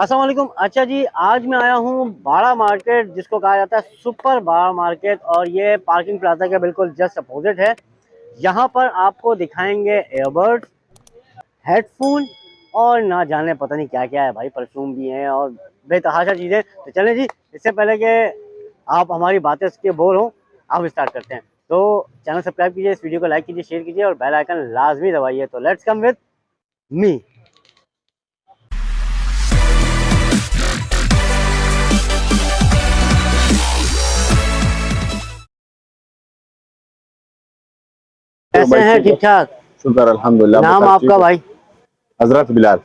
अस्सलाम वालेकुम। अच्छा जी, आज मैं आया हूँ बाड़ा मार्केट, जिसको कहा जाता है सुपर बाड़ा मार्केट, और ये पार्किंग प्लाजा के बिल्कुल जस्ट अपोजिट है। यहाँ पर आपको दिखाएंगे एयरबड्स, हेडफोन और ना जाने पता नहीं क्या क्या है भाई, परफ्यूम भी हैं और बेतहाशा चीज़ें। तो चलें जी, इससे पहले कि आप हमारी बातें इसके बोर हों, आप स्टार्ट करते हैं। तो चैनल सब्सक्राइब कीजिए, इस वीडियो को लाइक कीजिए, शेयर कीजिए और बेल आइकन लाजमी दबाइए। तो लेट्स कम विद मी। कैसे हैं? ठीक ठाक, शुक्र अल्हम्दुलिल्लाह। नाम आपका भाई? हजरत बिलाल।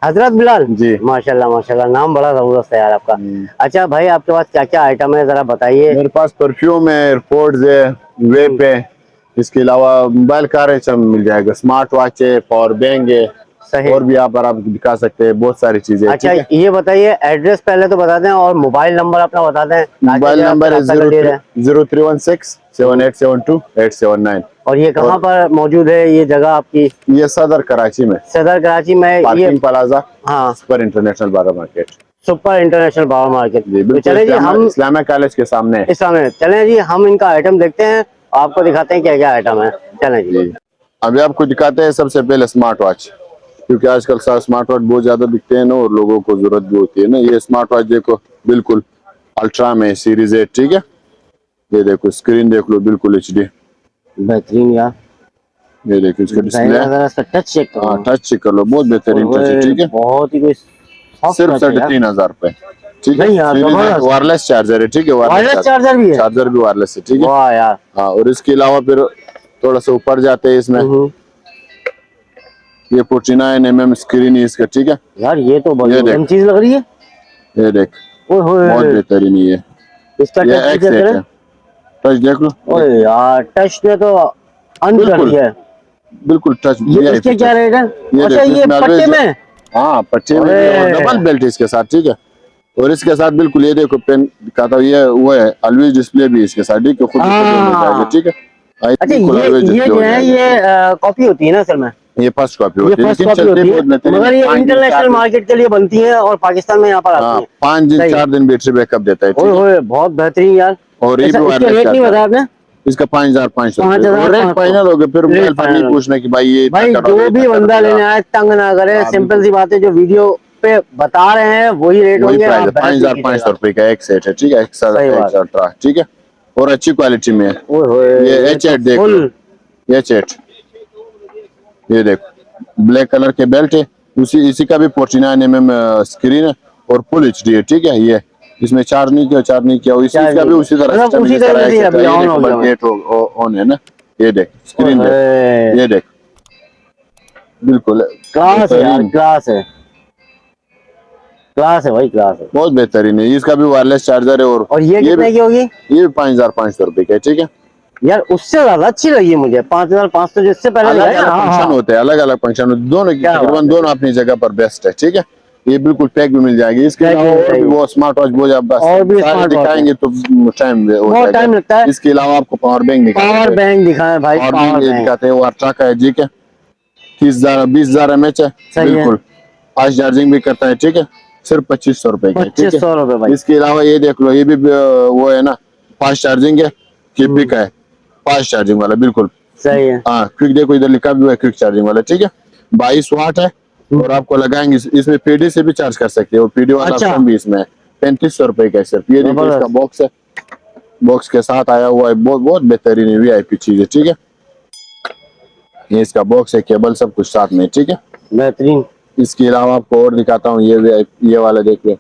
हजरत बिलाल जी। माशाल्लाह माशाल्लाह, नाम बड़ा जबरदस्त है यार आपका। अच्छा भाई, आपके पास क्या क्या आइटम है, जरा बताइए। मेरे पास परफ्यूम है, एयरपोर्ट्स है, वेप है, इसके अलावा मोबाइल का मिल जाएगा, स्मार्ट वॉच है, पावर बैंक है, सही। और भी आप दिखा सकते हैं, बहुत सारी चीजें। अच्छा ये बताइए, एड्रेस पहले तो बता दें और मोबाइल नंबर अपना बता दें। मोबाइल नंबर है 0316-7872-879। और ये कहाँ पर मौजूद है ये जगह आपकी? ये सदर कराची में, सदर कराची में, पार्किंग प्लाजा, हाँ, सुपर इंटरनेशनल बाड़ा मार्केट। सुपर इंटरनेशनल बाड़ा मार्केट। तो चले जी, हम इस्लामिया कॉलेज के सामने चले जी, हम इनका आइटम देखते हैं, आपको दिखाते हैं क्या क्या आइटम है। चले जी। अभी आपको दिखाते हैं सबसे पहले स्मार्ट वॉच, क्योंकि आजकल स्मार्ट वॉच बहुत ज्यादा दिखते हैं ना, और लोगों को जरूरत भी होती है ना। ये स्मार्ट वॉच देखो, बिल्कुल अल्ट्रा में सीरीज 8, ठीक है। ये देखो, स्क्रीन देख लो, बिल्कुल HD, बेहतरीन यार। ये देखो इसका डिस्प्ले, टच चेक करो। हाँ टच चेक कर लो, बहुत बेहतरीन टच है, ठीक है। बहुत ही कोई सिर्फ 3,500 रुपए, ठीक है। वायरलेस चार्जर है, ठीक है। वायरलेस चार्जर भी है, चार्जर भी वायरलेस है, ठीक है। वाह यार। हाँ, और इसके अलावा फिर थोड़ा सा ऊपर जाते हैं, इसमें ये 49mm स्क्रीन है इसका, ठीक है यार। ये तो बड़ी चीज लग रही है। ये देख, बहुत बेहतरीन है। इसका टच देख लो। ओए यार, टच ने तो बिल्कुल है। बिल्कुल टच। ये इसके क्या रेट है? अच्छा, ये पट्टे में? हाँ, पट्टे में और डबल बेल्ट इसके साथ, ठीक है। और इसके साथ बिल्कुल ये देखो, पेन दिखाता हूँ, ये वो है ऑलवेज डिस्प्ले भी इसके साथ, ठीक है। खुद जाएगा, ठीक है। अच्छा, ये जो है, ये कॉपी होती है ना असल में? ये फर्स्ट कॉपी होती है, मगर ये इंटरनेशनल मार्केट के लिए बनती है और पाकिस्तान में यहाँ पर आती है। 5 दिन 4 दिन बैटरी बैकअप देता है, बहुत बेहतरीन यार। और ये रेट नहीं बताया आपने? इसका 5,500 रेट फाइनल हो गया। फिर मोबाइल पर नहीं पूछना कि भाई ये जो भी बंदा लेने आए तंग ना करे, सिंपल सी बात है, जो वीडियो पे बता रहे हैं वही रेट होंगे। 5,500 रुपए का एक सेट है, ठीक है। एक्स्ट्रा, ठीक है, और अच्छी क्वालिटी में है। ये H8 देखो, H8 ये देखो, ब्लैक कलर के बेल्ट है, इसी का भी 49mm स्क्रीन है और फुल HD है, ठीक है। ये इसमें चार्ज नहीं किया, इसका भी उसी तरह ऑन है ना। ये देख स्क्रीन, ये देख, बिल्कुल क्लास है भाई, क्लास है, बहुत बेहतरीन है। इसका भी वायरलेस चार्जर है। और ये कितने की होगी? ये 5,500 रुपए का, ठीक है यार। उससे ज्यादा अच्छी लगी मुझे 5,500, जिससे पहले फंक्शन होते हैं, अलग अलग फंक्शन होते हैं, दोनों तकरीबन दोनों अपनी जगह पर बेस्ट है, ठीक है। ये बिल्कुल पैक भी मिल जाएगी। इसके अलावा वो स्मार्ट वॉच बहुत दिखाएंगे तो टाइम लगता है। इसके अलावा आपको पावर बैंक दिखाएं भाई, पावर बैंक दिखाते हैं। वो अल्ट्रा का है, ठीक है। 20,000 mAh है, बिल्कुल फास्ट चार्जिंग भी करता है, ठीक है। सिर्फ 2,500 रुपए का, 2,500 रुपए भाई। इसके अलावा ये देख लो, ये भी वो है ना, फास्ट चार्जिंग है, किपी का है, फास्ट चार्जिंग वाला, बिल्कुल सही है। हाँ, क्विक देखो, इधर लिखा भी है क्विक चार्जिंग वाला, ठीक है। 22 वाट है, और आपको लगाएंगे इसमें PD से भी चार्ज कर सकते हैं, और PD वाला ऑप्शन भी इसमें है। 3,500 रुपए का सिर्फ। ये देखो, इसका बॉक्स है, बॉक्स के साथ आया हुआ है, बहुत बेहतरीन VIP चीज है, ठीक है। ये इसका बॉक्स है, केबल सब कुछ साथ में, ठीक है, बेहतरीन। इसके अलावा आपको और दिखाता हूँ, ये वाला देखिए,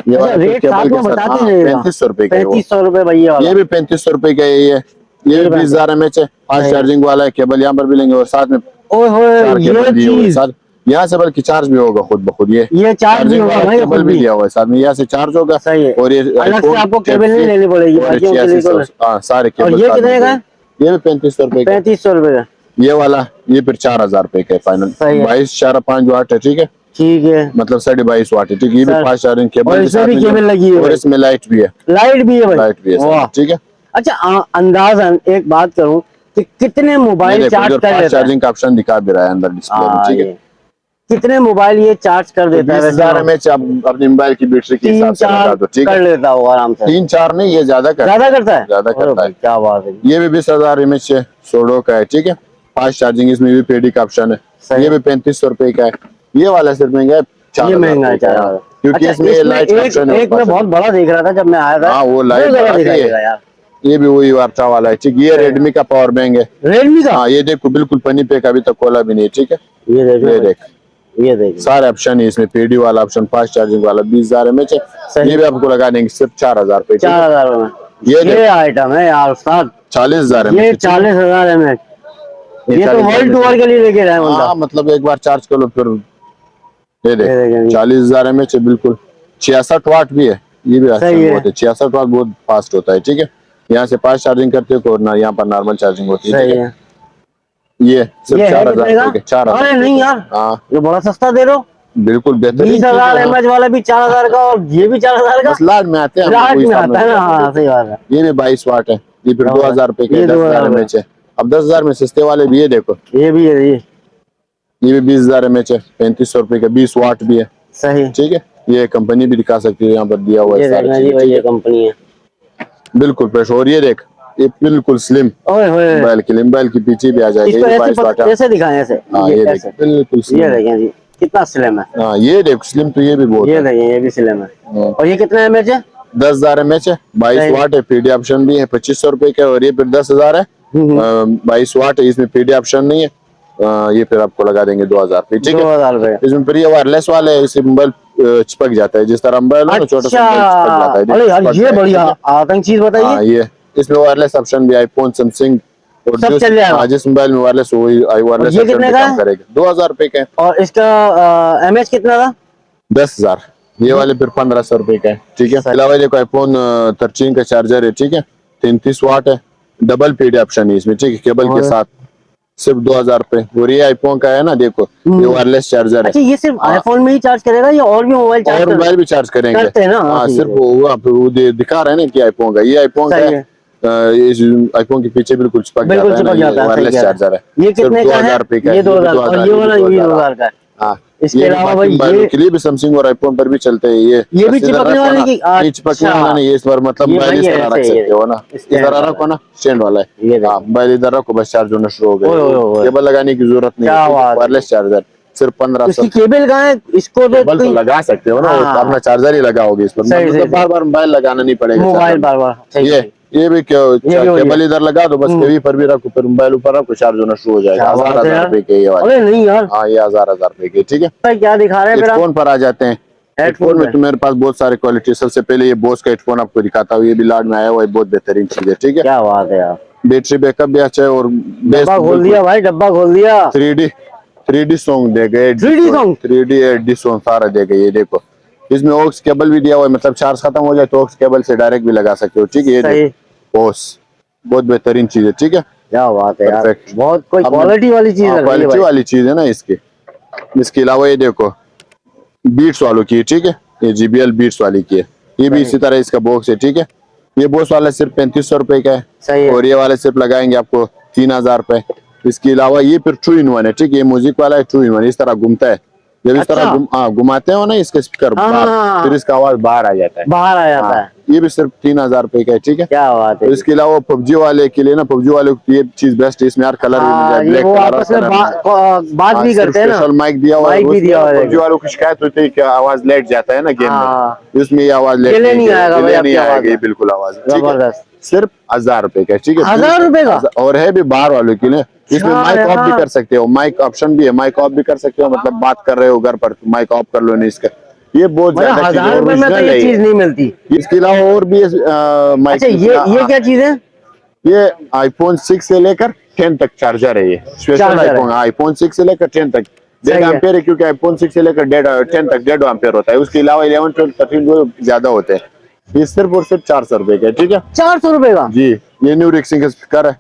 ये वाला केबल के साथ 3,500 रुपए का, 3,500 रुपए भैया। ये भी 3,500 रुपए का है। ये भी 20,000 mAh है, फास्ट चार्जिंग वाला है, केबल यहाँ पर भी लेंगे, और साथ में यहाँ से बल्कि चार्ज भी होगा खुद ब खुद। ये चार्ज भी होगा, केबल भी दिया हुआ है साथ में, यहाँ से चार्ज होगा। और ये अलग से आपको केबल नहीं लेनी पड़ेगी, सारे केबल। ये कितने का है? ये भी 3,500 रुपए, 3,500 रुपए का। ये वाला ये फिर 4,000 रुपए का फाइनल। 22.5 वाट है, ठीक है, ठीक है, मतलब 22.5 वाट है, ठीक है। ये भी फास्ट चार्जिंग केबल लगी है, और इसमें लाइट भी है, ठीक है। अच्छा, अंदाजन एक बात करूं कि कितने मोबाइल चार्ज कर लेता है? चार्जिंग का ऑप्शन दिखा दे रहा है अंदर डिस्प्ले में, ठीक है। कितने मोबाइल ये चार्ज कर देता है? 20,000 mAh अपने मोबाइल की बैटरी के हिसाब से लगा दो, ठीक है? कर लेता होगा आराम से। 3-4 नहीं, ये ज्यादा करता है, ज्यादा करता है। क्या बात है। ये भी 20,000 mAh है, सोडो का है, ठीक है? फास्ट चार्जिंग, इसमें भी पेडी का ऑप्शन है। ये भी 3500 रुपए का है। ये वाला सिर्फ महंगा है 4,000 का, क्योंकि इसमें लाइट ऑप्शन है। एक मैं बहुत बड़ा देख रहा था जब मैं आया था। हाँ, वो लाइट है। ये भी वही वार्ता वाला है, ठीक। ये रेडमी का पावर बैंक है। रेडमी का? हाँ, ये देखो बिल्कुल पन्नी पे का, अभी तक खोला भी नहीं, ठीक है? ये देख सारे ऑप्शन है इसमें। पीडी वाला ऑप्शन, फास्ट चार्जिंग वाला, 20,000 mAh है। ये भी आपको लगा देंगे सिर्फ 4,000 रुपए। 4,000 में ये आइटम है यार उस्ताद। 40,000 ये 40,000 mAh। ये तो वर्ल्ड टूर के लिए लेके जाए बंदा। हाँ, मतलब एक बार चार्ज कर लो फिर। ये देख 40,000 mAh है, बिल्कुल 66 वाट भी है। ये भी अच्छा बहुत है, 66 वाट बहुत फास्ट होता है, ठीक है? यहाँ से फास्ट चार्जिंग करते हो और यहाँ पर नॉर्मल चार्जिंग होती है। ये सिर्फ 4,000 के 4,000। अरे नहीं यार, हाँ, ये बड़ा सस्ता दे रहे हो। बिल्कुल बेहतरीन। 20,000 mAh वाला भी 4,000 का और ये भी 4,000 का। लाड में आते हैं, लाड में आता है ना। हाँ, सही बात है। ये भी 22 वाट है। ये फिर 2,000 रुपए के 10,000 mAh है। अब 10,000 में सस्ते वाले भी, ये देखो, ये भी है। ये भी 20,000 mAh है, 3500 रुपए का, 20 वाट भी है। सही, ठीक है? ये कंपनी भी दिखा सकती है, यहाँ पर दिया हुआ है। ये कंपनी है बिल्कुल फ्रेश। और ये देख, ये बिल्कुल स्लिम मोबाइल के पीछे भी आ जाएगा। कैसे दिखाएं ऐसे? हाँ, ये देख बिल्कुल स्लिम। ये देखें जी, कितना स्लिम है। हाँ, ये देख स्लिम तो ये भी बहुत। ये देखें, ये भी स्लिम है। और ये कितना mAh है? 10,000 mAh है, 22 वाट है। पीडी ऑप्शन भी है, 2500 रुपए का। और ये फिर 10,000 है, 22 वाट है। इसमें पीडी ऑप्शन नहीं है। ये फिर आपको लगा देंगे 2,000 रुपए, ठीक है? 2,000 रुपए। इसमें फिर ये वायरलेस वाले है, इसे मोबाइल चिपक जाता है, जिस तरह मोबाइल है छोटा सा चिपक जाता है। अरे यार, ये बढ़िया आतंक चीज बताइए। ये इसमें वायरलेस ऑप्शन भी, आईफोन, सैमसंग और सब चल जाएगा। जिस मोबाइल में वायरलेस हो वही वायरलेस ऑप्शन काम करेगा। 2,000 रुपए का है। और इसका mAh कितना था? 10,000। ये वाले फिर 1,500 रुपए का है, ठीक है? अलावा देखो आईफोन 13 का चार्जर है, ठीक है? 33 वाट है, डबल पीडी ऑप्शन है इसमें, ठीक है? केबल के साथ, सिर्फ 2,000 रुपए। और ये आईफोन का है ना, देखो ये वायरलेस चार्जर है। अच्छा, ये सिर्फ आईफोन में ही चार्ज करेगा या और भी मोबाइल चार्ज? और मोबाइल भी चार्ज करेंगे। करते हैं ना? हाँ, सिर्फ वो दिखा रहे हैं ना कि आईफोन का, ये आईफोन का है। इस आईफोन के पीछे बिल्कुल चिपक जाता है, वायरलेस चार्जर है। ये कितने का है? 2,000 रुपए का। ये 2,000 और ये वाला 2,000 का है। हाँ, इसके अलावा भाई मोबाइल के लिए भी सैमसंग और आईफोन पर भी चलते हैं। ये भी चिपकने वाले की? चिपकने वाला नहीं, इस बार मतलब मोबाइल इस तरह रख सकते हो ना, इस तरह रखो ना, स्टैंड वाला है। मोबाइल इधर रखो, बस चार्ज होना शुरू हो गया। केबल लगाने की जरूरत नहीं है, वायरलेस चार्जर सिर्फ 1,500। केबल कहाँ है? इसको केबल तो लगा सकते हो ना, अपना चार्जर ही लगाओगे इस पर, बार बार मोबाइल लगाना नहीं पड़ेगा। मोबाइल बार ये भी केबल इधर लगा दो, बस कभी पर भी रखो, फिर मोबाइल ऊपर रखो, चार्ज होना शुरू हो जाएगा। 1,000 रुपए के ये वाले। नहीं यार, हाँ, ये 1,000 रुपए के, ठीक है? क्या दिखा रहे हैं? हेडफोन पर आ जाते हैं। हेडफोन में तो मेरे पास बहुत सारे क्वालिटी। सबसे पहले ये बोस का हेडफोन आपको दिखाता हूँ। ये भी लाड में आया हुआ है, बहुत बेहतरीन चीज है, ठीक है? क्या बात है यार। बैटरी बैकअप भी अच्छा है। और डब्बा खोल दिया भाई, डब्बा खोल दिया। 3D सॉन्ग देगा, 3D HD सॉन्ग सारा देगा। ये देखो, इसमें ऑक्स केबल भी दिया हुआ है, मतलब चार्ज खत्म हो जाए तो ऑक्स केबल से डायरेक्ट भी लगा सकते हो, ठीक है? ये बोस बहुत बेहतरीन चीज है, ठीक है? क्या बात है यार, बहुत कोई क्वालिटी वाली चीज है। क्वालिटी वाली चीज है ना इसकी। इसके अलावा ये देखो बीट्स वालों की, ठीक है? ये JBL बीट्स वाली की है। ये भी इसी तरह इसका बॉक्स है, ठीक है? ये बॉक्स वाला सिर्फ 3,500 रुपए का है। और ये वाले सिर्फ लगाएंगे आपको 3,000 रुपए। इसके अलावा ये फिर 2-in-1 है, ठीक है? ये म्यूजिक वाला है, 2-in-1 इस तरह घूमता है। जब इस तरह घुमाते हो ना इसके स्पीकर, फिर इसका आवाज बाहर आ जाता है। ये भी सिर्फ 3,000 रुपए का है, ठीक है? क्या बात है। इसके अलावा PUBG वाले के लिए ना, PUBG वाले ये चीज बेस्ट है। इसमें यार कलर भी मिल जाए, ब्लैक कलर, बात भी करते हैं ना, स्पेशल माइक दिया हुआ है। PUBG वालों की शिकायत होती है कि आवाज लेट जाता है ना गेम में, इसमें ये आवाज लेट नहीं आएगा, बिल्कुल आवाज, ठीक है? सिर्फ 1,000 रुपए का, ठीक है? 1,000 रुपए का। और है भी बाहर वालों के लिए। इसमें माइक ऑफ भी कर सकते हो, माइक ऑप्शन भी है, माइक ऑफ भी कर सकते हो, मतलब बात कर रहे हो घर पर, माइक ऑफ कर लो नहीं इसका। ये बहुत ज्यादा 1,000 रुपए में तो ये चीज नहीं मिलती। इसके अलावा और भी माइक। अच्छा, ये क्या चीज है? ये iPhone 6 से लेकर 10 तक चार्जर है। ये स्पेशल iPhone 6 से लेकर 10 तक 1.5 एम्पियर है, क्योंकि iPhone 6 से लेकर 10 तक 1.5 एम्पियर होता है। उसके अलावा 11, 12, 13 ज्यादा होते हैं। ये सिर्फ और सिर्फ 400 रुपए का, ठीक है? 400 रुपए का जी। ये न्यू रिक्सिंग का स्पीकर है।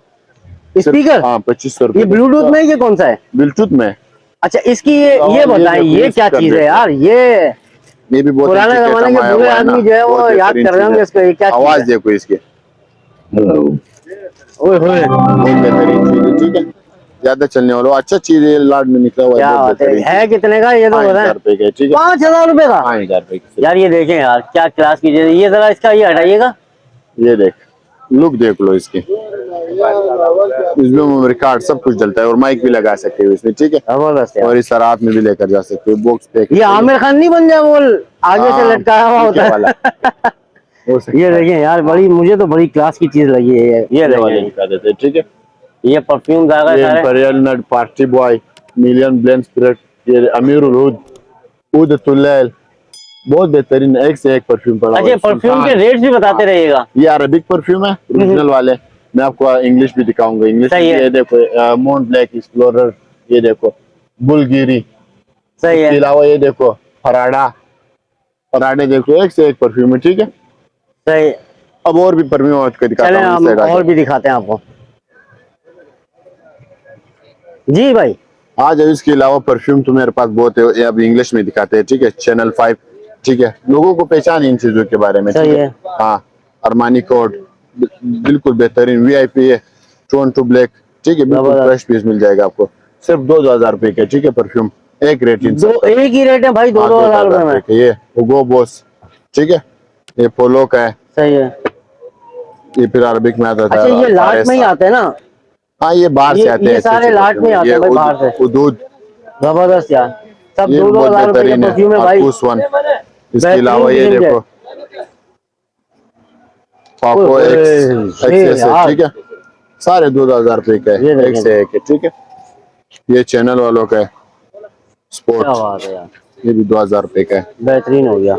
स्पीकर? हाँ, 2,500 रुपए। ये ब्लूटूथ में, ये कौन सा है? ब्लूटूथ में। अच्छा, इसकी ये बताइए, ये क्या चीज है यार? ये भी बहुत पुराने जमाने के बुरे आदमी जो है वो याद कर रहे होंगे इसको। ये क्या आवाज देखो इसकी, ओए होए, बहुत बेहतरीन चीज है, ठीक है? ज्यादा चलने वाला अच्छा चीज है, लाड में निकला हुआ क्या बात है कितने का ये तो बता? 5,000 रुपए का, ठीक है 5,000 रुपए का? 5,000 रुपए की। यार ये देखें यार क्या क्लास की चीज है। ये जरा इसका ये हटाइएगा, ये देख लुक देख लो इसकी, इसमें मेमोरी कार्ड सब कुछ डलता है और माइक भी लगा सकते हो इसमें, ठीक है जबरदस्त यार। और इस तरह हाथ में भी लेकर जा सकते हो, बॉक्स पे। ये आमिर खान नहीं बन जाए वो आगे से लटकाया हुआ होता है वाला हो सकता ये देखें यार बड़ी, मुझे तो बड़ी क्लास की चीज लगी है ये वाले देखें। दिखा देते हैं, ठीक है ये परफ्यूम आ गए सारे। Imperial nut, party boy, million blend spirit, ये अमीरुल हुद, उद तुलैल, बहुत बेहतरीन एक से एक परफ्यूम पड़ा हुआ अच्छा है। परफ्यूम के रेट्स भी बताते रहिएगा। ये अरबिक परफ्यूम है ओरिजिनल वाले, मैं आपको इंग्लिश भी दिखाऊंगा। इंग्लिश ये देखो मोन ब्लैक एक्सप्लोरर, ये देखो बुलगिरी, सही है। इसके अलावा ये देखो फराडा, फराडे देखो एक से एक परफ्यूम है, ठीक है सही। अब और भी परफ्यूम दिखाता हूं, और भी दिखाते हैं आपको। जी भाई आज इसके अलावा परफ्यूम तो मेरे पास बहुत है, अब इंग्लिश में दिखाते हैं, ठीक है चैनल 5, ठीक है लोगों को पहचान इन चीजों के बारे में, सही है। हाँ अरमानी कोड बिल्कुल बेहतरीन VIP है, टोरंटो ब्लैक, ठीक है बिल्कुल फ्रेश पीस मिल जाएगा आपको, सिर्फ 2,000 रुपए का, ठीक है परफ्यूम एक रेट, एक ही रेट है भाई 2,000 रुपए में। ये हुगो बॉस, ठीक है ये पोलो का है, सही है। ये फिर अरबिक में आता था। अच्छा ये लाट में ही आते हैं ना? हाँ ये बाहर से आते हैं, ये सारे लाट में आते हैं भाई बाहर से। दूध जबरदस्त यार, सब 2,000 रुपए के परफ्यूम है भाई। इसके अलावा ये देखो पापो एक्स, ठीक है सारे 2,000 रुपए का है, एक से एक है, ठीक है ये चैनल वालों का है स्पोर्ट, क्या बात है यार, ये भी 2,000 रुपए का है, बेहतरीन हो गया।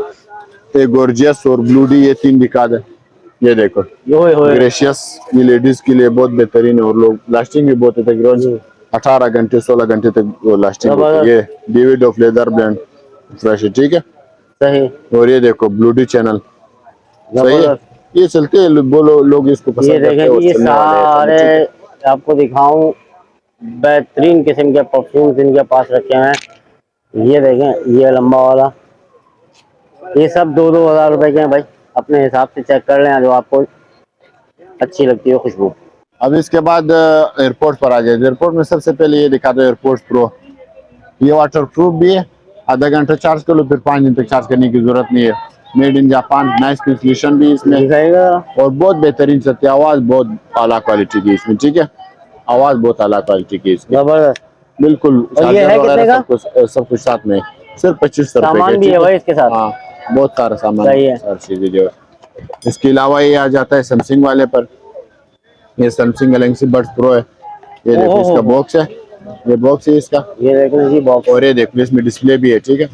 ये गॉर्जियस और ब्लू डी, ये 3 दिखा दे, ये देखो ग्रेशियस, ये लेडीज के लिए बहुत बेहतरीन है और लोग लास्टिंग भी बहुत है तकरीबन 18 घंटे 16 घंटे तक वो लास्टिंग होती है। ये David of leather brand fresh है, ठीक है सही। और ये देखो ब्लू डी चैनल, सही है ये चलते हैं बोलो लोग इसको पसंद करते हैं। ये सारे आपको दिखाऊं बेहतरीन किस्म के परफ्यूम इनके पास रखे हैं। ये देखें ये लंबा वाला, ये सब 2,000 रुपए के हैं भाई, अपने हिसाब से चेक कर लें जो आपको अच्छी लगती है खुशबू। अब इसके बाद एयरपोर्ट पर आ जाए। एयरपोर्ट में सबसे पहले ये दिखा दो एयरपोर्ट प्रो, ये वाटर प्रूफ भी है, आधा घंटा चार्ज कर लो फिर 5 दिन तक चार्ज करने की जरूरत नहीं है, made in Japan, nice installation भी इसमें और बहुत बेहतरीन चलती है, आवाज बहुत आला क्वालिटी की इसमें, ठीक है आवाज बहुत आला क्वालिटी की इसमें, जबरदस्त बिल्कुल। और ये है कितने का? सब कुछ साथ में सिर्फ 25 रुपए सामान भी है भाई इसके साथ। हाँ बहुत सारा सामान है, सारी चीजें जो है। इसके अलावा ये आ जाता है सैमसंग वाले पर, ये सैमसंग गैलेक्सी बड्स प्रो है, ये देखो इसका बॉक्स है, ये बॉक्स है इसका, ये देखो जी बॉक्स, और ये देखो इसमें डिस्प्ले भी है, ठीक है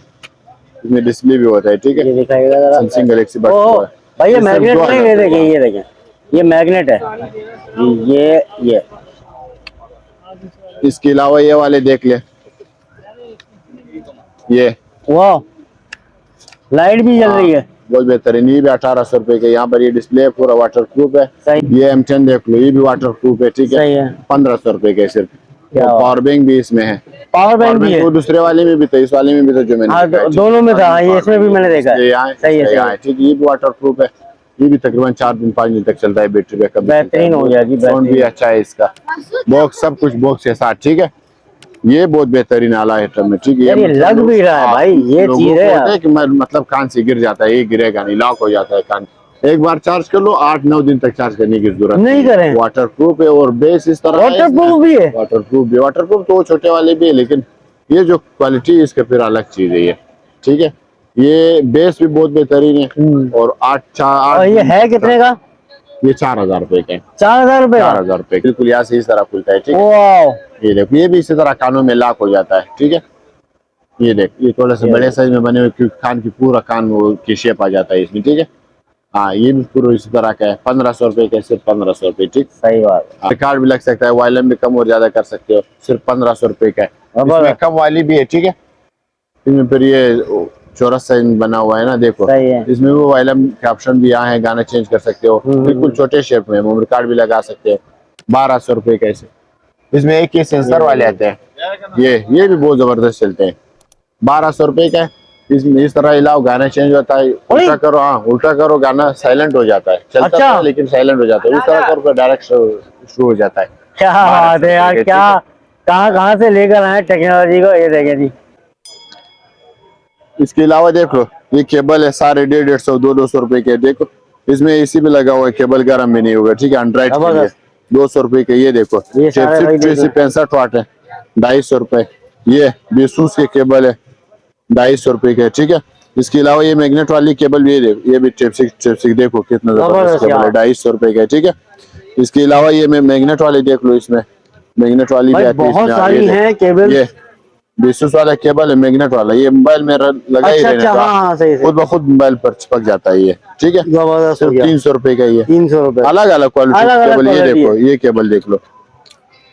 इसमें डिस्प्ले भी होता है, ठीक है ये दिखाइएगा जरा सैमसंग गैलेक्सी बड्स प्रो है भाई। ये मैग्नेट नहीं, ये देखें ये देखें ये मैग्नेट है, ये इसके अलावा ये वाले देख ले, ये वाह लाइट भी जल रही है, बहुत बेहतरीन, ये भी 1800 रुपए के। यहाँ पर ये डिस्प्ले पूरा वाटर प्रूफ है, ये M10 देख लो, ये भी वाटर प्रूफ है, ठीक है 1500 रुपए के सिर्फ। पावर बैंक भी इसमें है, पावर बैंक भी है, दूसरे वाले में भी था, इस वाले में भी था जो मैंने दोनों में था, ये इसमें भी मैंने देखा है, सही है ठीक। ये भी वाटर प्रूफ है, ये भी तकरीबन 4 दिन 5 दिन तक चलता है, बैटरी बैकअप बेहतरीन हो गया जी, साउंड भी अच्छा है इसका, बॉक्स सब कुछ बॉक्स के साथ, ठीक है ये बहुत बेहतरीन आला आइटम है, ठीक है ये लग भी रहा है भाई, ये चीज है कि मतलब कान से गिर जाता है, ये गिरेगा नहीं, लॉक हो जाता है कान, एक बार चार्ज कर लो 8-9 दिन तक चार्ज करने की जरूरत नहीं करें। वाटर प्रूफ है और बेस इस तरह वाटर प्रूफ भी है, वाटर प्रूफ तो छोटे वाले भी है, लेकिन ये जो क्वालिटी है इसके फिर अलग चीज है ये, ठीक है ये बेस भी बहुत बेहतरीन है और 8 ये है कितने का? ये 4,000 रुपए का है, 4,000 रुपए, 4,000 रुपए बिल्कुल यहाँ से इस तरह खुलता है, ठीक है ये देखो ये भी इसी तरह कानों में लॉक हो जाता है, ठीक है ये देख ये थोड़ा सा बड़े साइज में बने हुए क्योंकि कान की पूरा कान वो की शेप आ जाता है इसमें, ठीक है हाँ ये भी पूरा इसी तरह का है, 1500 रुपए का, सिर्फ 1500 रुपए, ठीक सही बात है। कार्ड भी लग सकता है, वायलम भी कम और ज्यादा कर सकते हो, सिर्फ 1500 रुपए का है, इसमें कम वाली भी है, ठीक है इसमें फिर ये चौरस साइज बना हुआ है ना, देखो इसमें वो वायलम के ऑप्शन भी यहाँ है, गाना चेंज कर सकते हो, बिल्कुल छोटे शेप में, मेमोरी कार्ड भी लगा सकते हो, 1200 रुपए का। इसमें एक ही सेंसर वाले आते हैं, ये भी बहुत जबरदस्त चलते हैं, 1200 रुपए का है। इसमें इस तरह हिलाओ गाना चेंज होता है, उल्टा करो, हाँ उल्टा करो गाना साइलेंट हो जाता है, चलता है लेकिन साइलेंट हो जाता है, इस तरह करो डायरेक्ट शुरू हो जाता है। क्या बात है यार, क्या कहाँ कहाँ से लेकर आए टेक्नोलॉजी को, ये देखें जी। इसके अलावा देख लो ये केबल है, सारे 150-150, 200 रुपए के। देखो इसमें एसी भी लगा हुआ है, केबल गर्म भी नहीं होगा, ठीक है। एंड्रॉइड के लिए 200 रुपए के। ये देखो ये सारे भाई टाइप सी 65 वाट है, 250 रुपए। ये बेसूस के केबल है, 250 रुपए के, ठीक है। इसके अलावा ये मैग्नेट वाली केबल, ये भी टाइप सी देखो कितना जबरदस्त केबल है, 250 रुपए का, ठीक है। इसके अलावा ये मैग्नेट वाली देख लो, इसमें मैग्नेट वाली भी आती है, बहुत सारी हैं केबल। ये बेसूस वाला केबल है, मैग्नेट वाला। ये मोबाइल में लगा ही रहने का, खुद ब खुद मोबाइल पर चिपक जाता है ये, ठीक है। सिर्फ 300 रुपए का। ये 300 रुपए, अलग अलग क्वालिटी केबल। ये देखो ये केबल देख लो,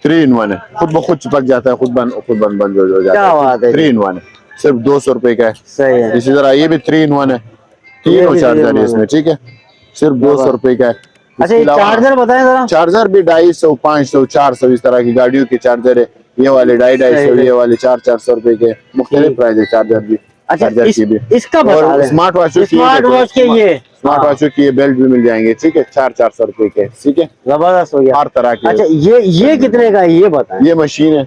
3 in 1 है, खुद ब खुद चिपक जाता है, खुद बंद हो जाता है। 3 in 1 है, सिर्फ 200 रुपए का है। सही है। इसी तरह ये भी 3 in 1 है, तीनों चार्जर है इसमें, ठीक है। सिर्फ 200 रुपए का है। अच्छा ये चार्जर बताएं जरा। चार्जर भी 250, 500, 400 इस तरह की गाड़ियों के चार्जर है। ये वाले 250, ये वाले 400 रुपए के, मुख्तलिफ प्राइस है चार्जर भी। अच्छा चार्जर की भी इसका बता दें। स्मार्ट वॉच के स्मार्ट वॉच के बेल्ट भी मिल जाएंगे, ठीक है, 400 रुपए के, ठीक है। जबरदस्त हो गया, हर तरह के। अच्छा ये कितने का है ये बताएं। ये मशीन है,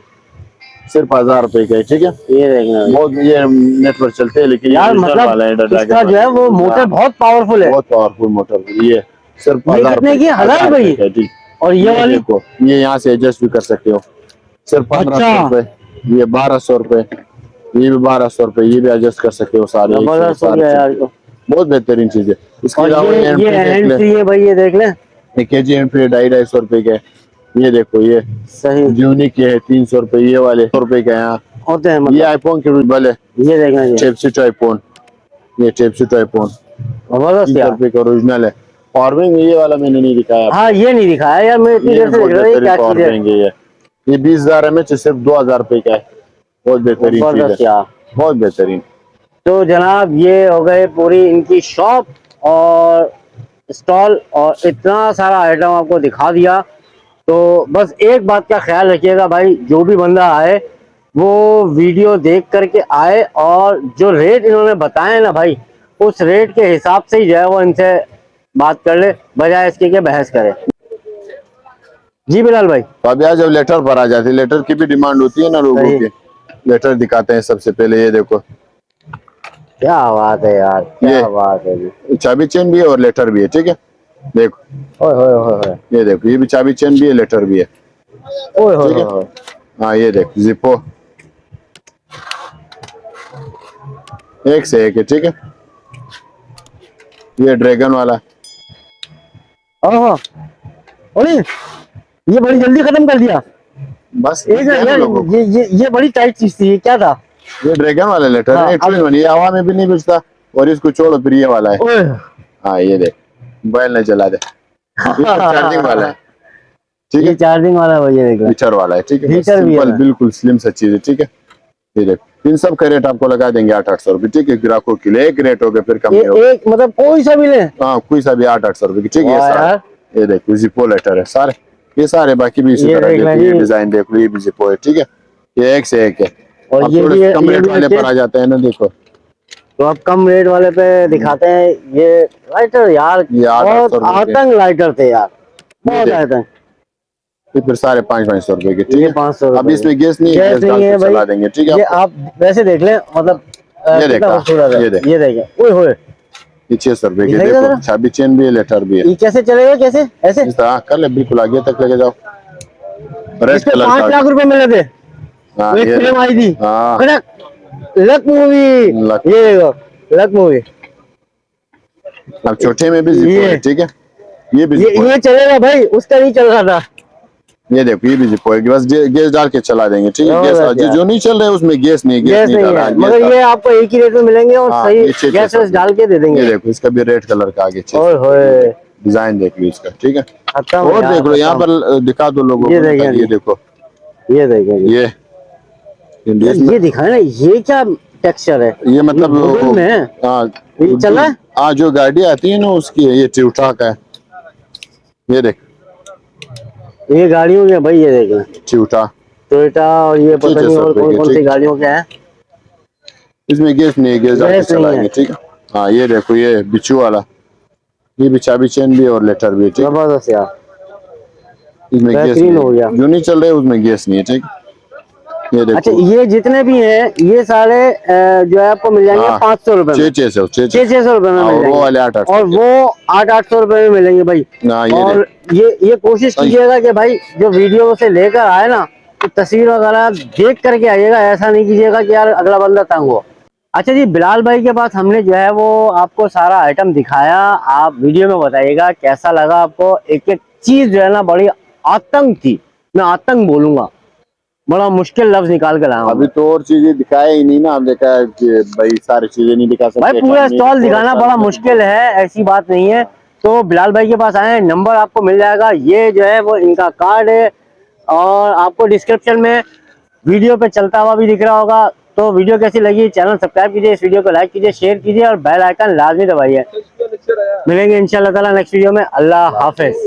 सिर्फ 1000 रुपए का है, ठीक है। ये देखना बहुत, ये नेट पर चलते हैं, लेकिन यार मतलब इसका जो है वो मोटर बहुत पावरफुल है, बहुत पावरफुल मोटर। ये सिर्फ 1000 कितने की, 1000 रुपए। और ये वाली देखो, ये यहाँ से एडजस्ट भी कर सकते हो, सिर्फ 1500 रुपए। ये 1200 रुपए, ये भी 1200 रुपए, ये भी एडजस्ट कर सकते हो सारे। बहुत बेहतरीन चीज है। इसके अलावा ये हैंड फ्री है भाई, ये देख लें, केजी हैंड फ्री 250 रुपए के। ये देखो ये सही यूनिक के है, 300 रुपए। ये वाले 100 रुपए के यहाँ होते हैं। ये आईफोन के बल है, ये देखना टाइप सी टू आईफोन, ये टाइप सी टू आईफोन 300 रुपए का ओरिजिनल है। पावरबैंक ये वाला मैंने नहीं दिखाया। हाँ ये नहीं दिखाया यार, मैं इतनी देर से देख रहा हूँ क्या चीज है। ये 20,000 mAh सिर्फ 2000 रुपए का है, बहुत बेहतरीन चीज है, बहुत बेहतरीन। तो जनाब ये हो गए पूरी इनकी शॉप और स्टॉल, और इतना सारा आइटम आपको दिखा दिया। तो बस एक बात का ख्याल रखिएगा भाई, जो भी बंदा आए वो वीडियो देख करके आए, और जो रेट इन्होंने बताए ना भाई, उस रेट के हिसाब से ही जो है वो इनसे बात कर ले, बजाय इसके के बहस करे। जी बिलाल भाई, तो अब यार जब लेटर पर आ जाती है, लेटर की भी डिमांड होती है ना लोगों की, लेटर दिखाते हैं सबसे पहले। ये देखो क्या बात है यार, क्या बात है जी। चाबी चेन भी है और लेटर भी है, ठीक है। देखो ओए ये देखो, ये भी चाबी चेन भी है, लेटर भी है। ओए हाँ ये देखो जिपो एक से एक है, ठीक है। ये ड्रैगन वाला, ये बड़ी जल्दी खत्म कर दिया। बस ये बड़ी टाइट चीज थी, क्या था? ये ड्रैगन वाला लेटर है, ये हवा में भी नहीं बिछता, और इसको छोड़ो फिर ये वाला है। हाँ ये देख, मोबाइल नहीं चला दे, चार्जिंग वाला है, ठीक है। चार्जिंग वाला है, हीटर वाला है, ठीक है। सिंपल बिल्कुल स्लिम सा चीज है, ठीक है। ये देख, इन सब का रेट आपको लगा देंगे 800-800 रुपए, ठीक है। ग्राहकों के लिए एक रेट हो गया, फिर कम नहीं होगा। एक मतलब कोई सा भी ले, हाँ कोई सा भी 800-800 रुपए की, ठीक है। ये देखो जिपो लेटर है सारे, ये सारे बाकी भी इसी तरह के डिजाइन देख लो, ये भी जिपो है, ठीक है। ये एक से एक है, और ये कम रेट वाले पर आ जाते हैं ना, देखो। तो अब कम रेट वाले पे दिखाते हैं ये लाइटर यार, बहुत आतंक लाइटर थे यार, बहुत आतंक। फिर सारे 500-500 रुपए के, ठीक है। 500। अब इसमें गैस नहीं है, गैस डाल के चला देंगे, ठीक है। ये आप वैसे देख लें, मतलब ये देखा, ये देखें, ओए होए, ये 600 रुपए के। देखो चाबी चेन भी है, लेटर भी है। ये कैसे चलेगा, कैसे ऐसे कर ले, बिल्कुल आगे तक लेके जाओ। रेड कलर 5 लाख रुपए मिले थे, एक फिल्म आई थी लक मूवी, ये देखो लक मूवी। अब छोटे में भी जिपो है, ठीक है। ये चलेगा भाई, उसका नहीं चल रहा था। ये देखो ये भी जिपो है, बस गैस डाल के चला देंगे, ठीक है। गैस जो नहीं चल रहा है उसमें गैस नहीं है, मगर ये आपको एक ही रेट में मिलेंगे, और सही गैस डाल के दे देंगे। ये देखो इसका भी रेड कलर का आगे डिजाइन देख लो इसका, ठीक है। और देख लो यहाँ पर दिखा दो लोगों को, ये देखो, ये दिखाए ना, ये क्या टेक्सचर है, ये मतलब ये चला है। हाँ जो गाड़ी आती है ना उसकी, ये टोयोटा का है, ये देख, ये गाड़ियों के भाई, ये देख टोयोटा, और ये पता नहीं और कौन सी गाड़ियों के हैं। इसमें गैस नहीं है, गैस डाल के चलाएंगे, ठीक है। हाँ ये देखो, ये बिच्छू वाला, ये भी चाबी चेन भी है और लेटर भी है, ठीक है। जबरदस्त यार, इसमें गैस नहीं, जो नहीं चल रहा है उसमें गैस नहीं है, ठीक है। ये देखो। अच्छा, ये जितने भी हैं ये सारे जो है आपको मिल जाएंगे 500 रुपए में, 600 रुपए में मिल वो वाले जाएंगे, 800 और वो 800 रुपए में मिलेंगे भाई। और ये कोशिश कीजिएगा कि भाई जो वीडियो से लेकर आए ना, तो तस्वीर वगैरह देख करके आइएगा, ऐसा नहीं कीजिएगा कि यार अगला बंदा तंग हो। अच्छा जी, बिलाल भाई के पास हमने जो है वो आपको सारा आइटम दिखाया, आप वीडियो में बताइएगा कैसा लगा आपको। एक एक चीज जो है ना बड़ी आतंक थी, मैं आतंक बोलूंगा, बड़ा मुश्किल लफ्ज निकाल के लाया हूं। अभी तो और चीजें दिखाया ही नहीं ना, हम देखा है कि भाई सारी चीजें नहीं दिखा सकते भाई पूरा स्टॉल दिखाना बड़ा मुश्किल है, ऐसी बात नहीं है। तो बिलाल भाई के पास आए, नंबर आपको मिल जाएगा, ये जो है वो इनका कार्ड है, और आपको डिस्क्रिप्शन में वीडियो पे चलता हुआ भी दिख रहा होगा। तो वीडियो कैसी लगी, चैनल सब्सक्राइब कीजिए, इस वीडियो को लाइक कीजिए, शेयर कीजिए और बेल आइकन लाजमी दबाइए। मिलेंगे इंशाल्लाह ताला नेक्स्ट वीडियो में। अल्लाह हाफिज।